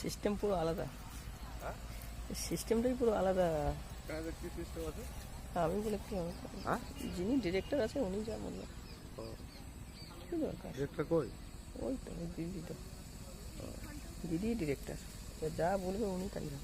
System পুরো আলাদা, হ্যাঁ সিস্টেমটাই পুরো আলাদা। কেন কি সিস্টেম আছে? আমি বলে কি হবে? হ্যাঁ যিনি ডিরেক্টর আছে উনি যা বলবেন। কি দরকার? ডিরেক্টর কই? ওই তো ওই দিদি তো, দিদি ডিরেক্টর, যা বলবে উনি তাই হবে।